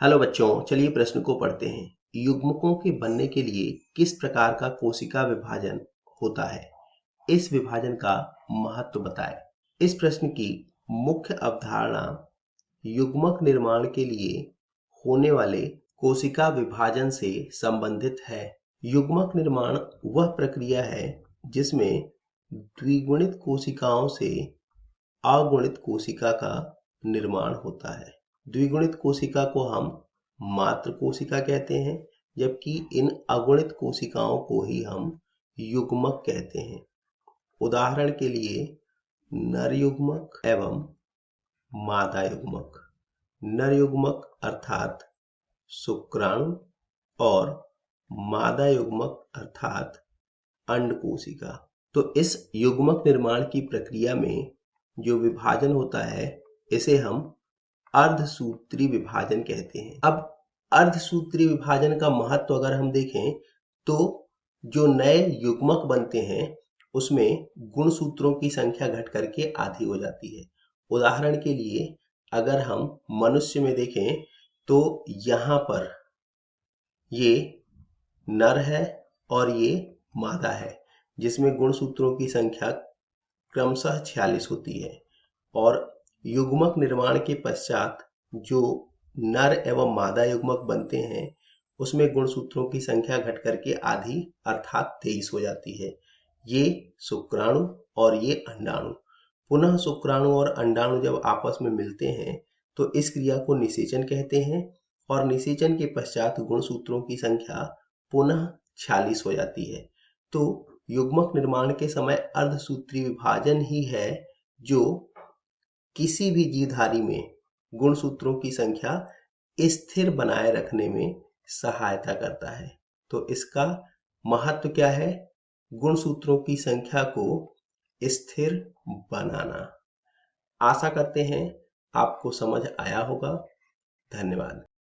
Hello बच्चों, चलिए प्रश्न को पढ़ते हैं। युग्मकों के बनने के लिए किस प्रकार का कोशिका विभाजन होता है? इस विभाजन का महत्व बताएं। इस प्रश्न की मुख्य अवधारणा युग्मक निर्माण के लिए होने वाले कोशिका विभाजन से संबंधित है। युग्मक निर्माण वह प्रक्रिया है जिसमें द्विगुणित कोशिकाओं से अगुणित कोशिका का निर्माण होता है। द्विगुणित कोशिका को हम मात्र कोशिका कहते हैं, जबकि इन अगुणित कोशिकाओं को ही हम युग्मक कहते हैं। उदाहरण के लिए नर युग्मक एवं मादा युग्मक। नर युग्मक अर्थात शुक्राणु और मादा युग्मक अर्थात अंड कोशिका। तो इस युग्मक निर्माण की प्रक्रिया में जो विभाजन होता है, इसे हम अर्धसूत्री विभाजन कहते हैं। अब अर्धसूत्री विभाजन का महत्व अगर हम देखें तो जो नए युग्मक बनते हैं उसमें गुणसूत्रों की संख्या घट करके आधी हो जाती है। उदाहरण के लिए अगर हम मनुष्य में देखें तो यहाँ पर ये नर है और ये मादा है, जिसमें गुणसूत्रों की संख्या क्रमशः 46 होती है। और युग्मक निर्माण के पश्चात जो नर एवं मादा युग्मक बनते हैं उसमें गुणसूत्रों की संख्या घट करके आधी अर्थात 23 हो जाती है। ये शुक्राणु और ये अंडाणु। पुनः शुक्राणु और अंडाणु जब आपस में मिलते हैं तो इस क्रिया को निषेचन कहते हैं और निषेचन के पश्चात गुणसूत्रों की संख्या पुनः 46 हो जाती है। तो युग्मक निर्माण के समय अर्धसूत्री विभाजन ही है जो किसी भी जीवधारी में गुणसूत्रों की संख्या स्थिर बनाए रखने में सहायता करता है। तो इसका महत्व क्या है? गुणसूत्रों की संख्या को स्थिर बनाना। आशा करते हैं आपको समझ आया होगा। धन्यवाद।